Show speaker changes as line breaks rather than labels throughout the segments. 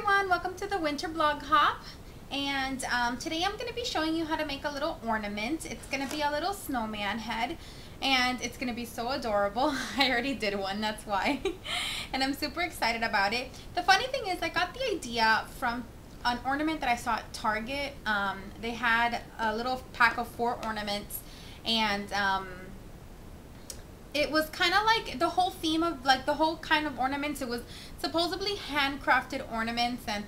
everyone, welcome to the winter blog hop. And today I'm going to be showing you how to make a little ornament. It's going to be a little snowman head and it's going to be so adorable. I already did one, that's why. And I'm super excited about it. The funny thing is I got the idea from an ornament that I saw at Target. They had a little pack of 4 ornaments, and it was kind of like the whole theme of like the whole kind of ornaments. It was supposedly handcrafted ornaments, and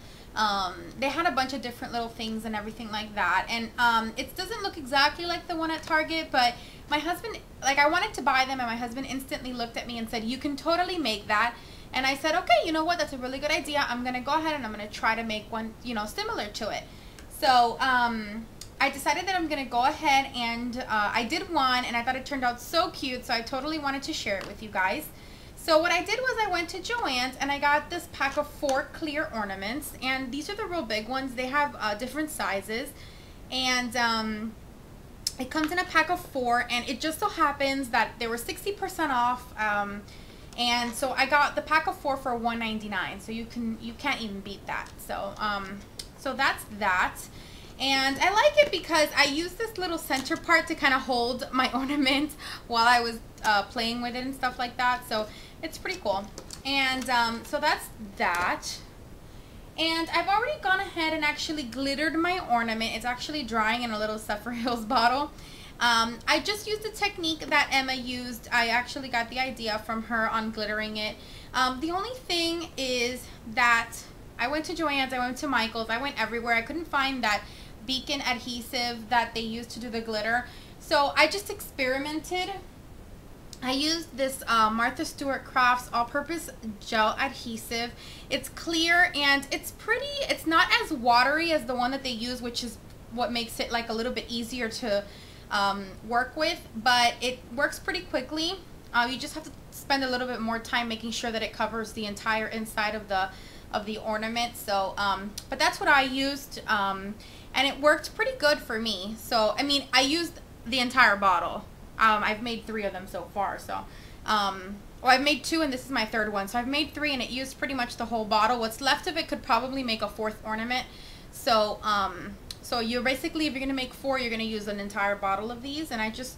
they had a bunch of different little things and everything like that. And it doesn't look exactly like the one at Target, but my husband, like, I wanted to buy them, and my husband instantly looked at me and said, "You can totally make that." And I said, "Okay, you know what? That's a really good idea. I'm gonna go ahead and I'm gonna try to make one, you know, similar to it." So I decided that I'm going to go ahead and I did one, and I thought it turned out so cute, so I totally wanted to share it with you guys. So what I did was I went to Joann's and I got this pack of 4 clear ornaments, and these are the real big ones. They have different sizes, and it comes in a pack of 4, and it just so happens that they were 60% off, and so I got the pack of 4 for $1.99, so you can't even beat that. So so that's that. And I like it because I used this little center part to kind of hold my ornament while I was playing with it and stuff like that. So it's pretty cool. And so that's that. And I've already gone ahead and actually glittered my ornament. It's actually drying in a little Hills bottle. I just used the technique that Emma used. I actually got the idea from her on glittering it. The only thing is that I went to Joann's, I went to Michael's, I went everywhere. I couldn't find that beacon adhesive that they used to do the glitter. So I just experimented. I used this Martha Stewart Crafts all-purpose gel adhesive. It's clear and it's pretty. It's not as watery as the one that they use, which is what makes it like a little bit easier to work with, but it works pretty quickly. You just have to spend a little bit more time making sure that it covers the entire inside of the ornament. So but that's what I used, and it worked pretty good for me. So I mean, I used the entire bottle. I've made 3 of them so far. So well, I've made 2 and this is my 3rd one, so I've made 3 and it used pretty much the whole bottle. What's left of it could probably make a 4th ornament. So so you're basically, if you're gonna make 4, you're gonna use an entire bottle of these. And I just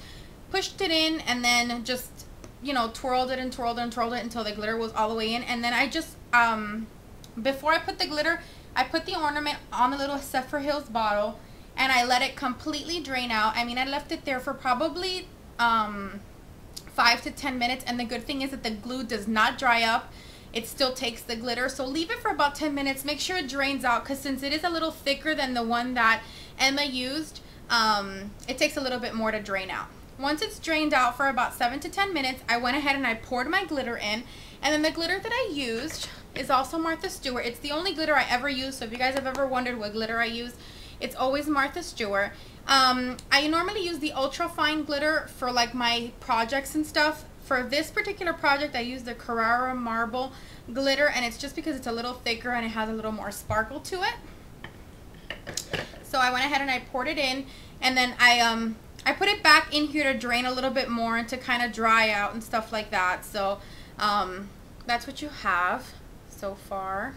pushed it in and then just, you know, twirled it and twirled it and twirled it until the glitter was all the way in. And then I just before I put the glitter, I put the ornament on the little Hills bottle and I let it completely drain out. I mean, I left it there for probably 5 to 10 minutes, and the good thing is that the glue does not dry up. It still takes the glitter, so leave it for about 10 minutes. Make sure it drains out, because since it is a little thicker than the one that Emma used, it takes a little bit more to drain out. Once it's drained out for about 7 to 10 minutes, I went ahead and I poured my glitter in, and then the glitter that I used is also Martha Stewart. It's the only glitter I ever use, so if you guys have ever wondered what glitter I use, it's always Martha Stewart. I normally use the ultra fine glitter for like my projects and stuff. For this particular project, I use the Carrara Marble glitter, and it's just because it's a little thicker and it has a little more sparkle to it. So I went ahead and I poured it in, and then I put it back in here to drain a little bit more and to kind of dry out and stuff like that. So that's what you have so far.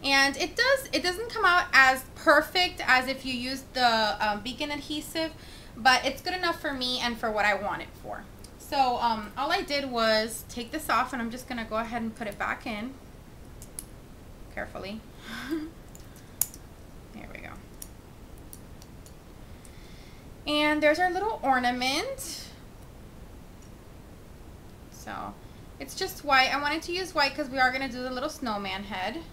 And it doesn't come out as perfect as if you used the beacon adhesive, but it's good enough for me and for what I want it for. So all I did was take this off, and I'm just gonna go ahead and put it back in carefully. There we go. And there's our little ornament. So it's just white. I wanted to use white because we are gonna do the little snowman head.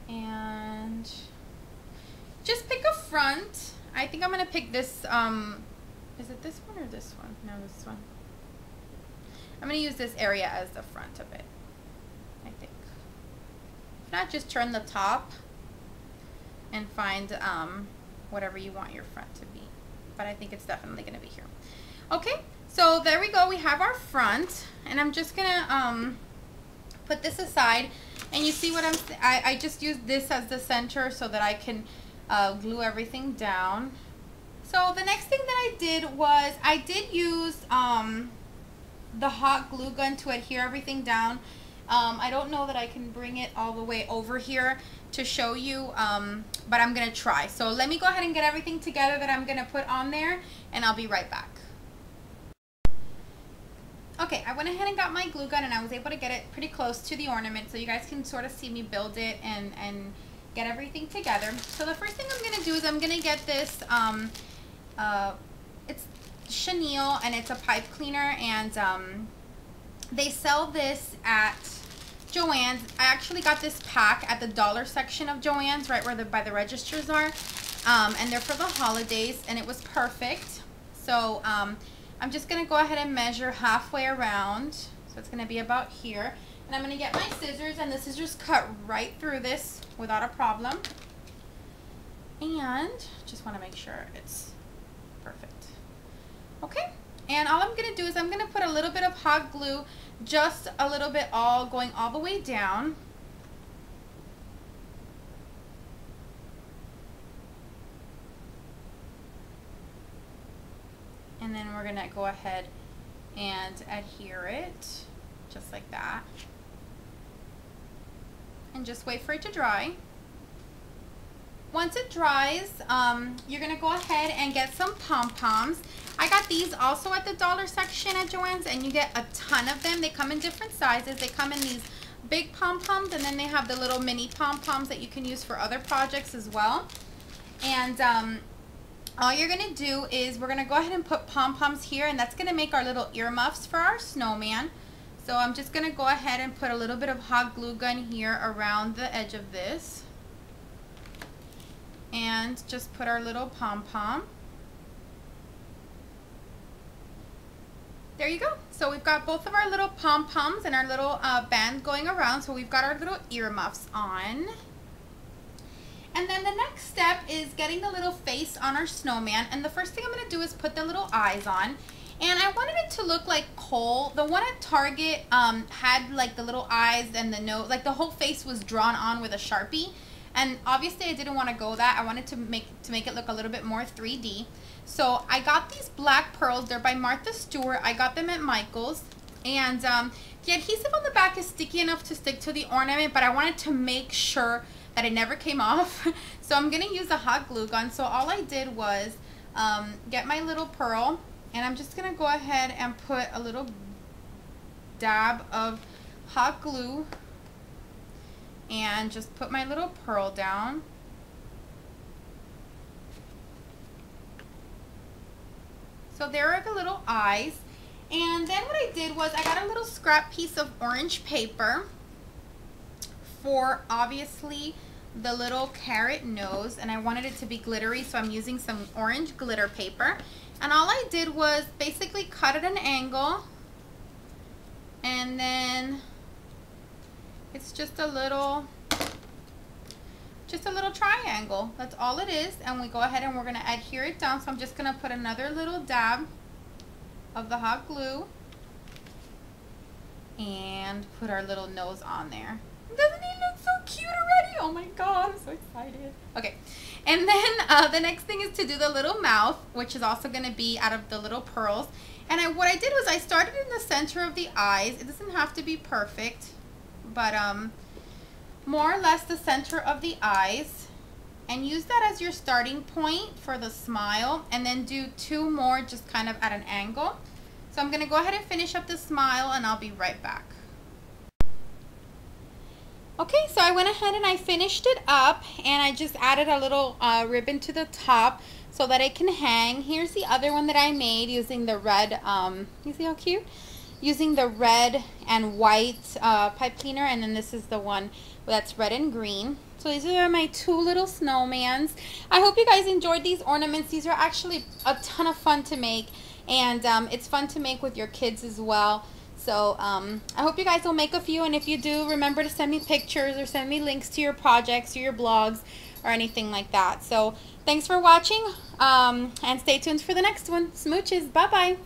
And just pick a front. I think I'm gonna pick this, is it this one or this one? No, this one. I'm gonna use this area as the front of it, I think. If not, just turn the top and find whatever you want your front to be. But I think it's definitely gonna be here. Okay, so there we go. We have our front, and I'm just gonna put this aside. And you see what I just used this as the center so that I can glue everything down. So the next thing that I did was I did use the hot glue gun to adhere everything down. I don't know that I can bring it all the way over here to show you, but I'm gonna try. So let me go ahead and get everything together that I'm gonna put on there, and I'll be right back. Okay, I went ahead and got my glue gun, and I was able to get it pretty close to the ornament so you guys can sort of see me build it and get everything together. So the first thing I'm gonna do is I'm gonna get this, it's chenille, and it's a pipe cleaner, and they sell this at Joann's. I actually got this pack at the dollar section of Joann's, right where by the registers are, and they're for the holidays, and it was perfect. So I'm just gonna go ahead and measure halfway around, so it's gonna be about here, and I'm gonna get my scissors, and the scissors cut right through this without a problem, and just want to make sure it's perfect. Okay, and all I'm gonna do is I'm gonna put a little bit of hot glue, just a little bit, going all the way down. And then we're gonna go ahead and adhere it just like that, and just wait for it to dry. Once it dries, you're gonna go ahead and get some pom-poms. I got these also at the dollar section at Joann's, and you get a ton of them. They come in different sizes. They come in these big pom-poms, and then they have the little mini pom-poms that you can use for other projects as well. And all you're gonna do is we're gonna go ahead and put pom-poms here, and that's gonna make our little earmuffs for our snowman. So I'm just gonna go ahead and put a little bit of hot glue gun here around the edge of this, and just put our little pom-pom. There you go. So we've got both of our little pom-poms and our little band going around. So we've got our little earmuffs on. And then the next step is getting the little face on our snowman. And the first thing I'm going to do is put the little eyes on. And I wanted it to look like coal. The one at Target had like the little eyes and the nose, like the whole face was drawn on with a Sharpie. And obviously I didn't want to go that. I wanted to make it look a little bit more 3D. So I got these black pearls. They're by Martha Stewart. I got them at Michael's. And the adhesive on the back is sticky enough to stick to the ornament, but I wanted to make sure that it never came off. So I'm going to use a hot glue gun. So all I did was get my little pearl, and I'm just going to go ahead and put a little dab of hot glue and just put my little pearl down. So there are the little eyes. And then what I did was I got a little scrap piece of orange paper for obviously the little carrot nose, and I wanted it to be glittery, so I'm using some orange glitter paper. And all I did was basically cut at an angle, and then it's just a little triangle. That's all it is. And we go ahead and we're going to adhere it down. So I'm just going to put another little dab of the hot glue and put our little nose on there. Doesn't he look so cute already? Oh my god, I'm so excited. Okay, and then the next thing is to do the little mouth, which is also going to be out of the little pearls. And what I did was I started in the center of the eyes. It doesn't have to be perfect, but more or less the center of the eyes, and use that as your starting point for the smile, and then do two more just kind of at an angle. So I'm going to go ahead and finish up the smile, and I'll be right back. Okay, so I went ahead and I finished it up, and I just added a little ribbon to the top so that it can hang. Here's the other one that I made using the red, you see how cute? Using the red and white pipe cleaner, and then this is the one that's red and green. So these are my two little snowmans. I hope you guys enjoyed these ornaments. These are actually a ton of fun to make, and it's fun to make with your kids as well. So I hope you guys will make a few, and if you do, remember to send me pictures or send me links to your projects or your blogs or anything like that. So thanks for watching, and stay tuned for the next one. Smooches. Bye-bye.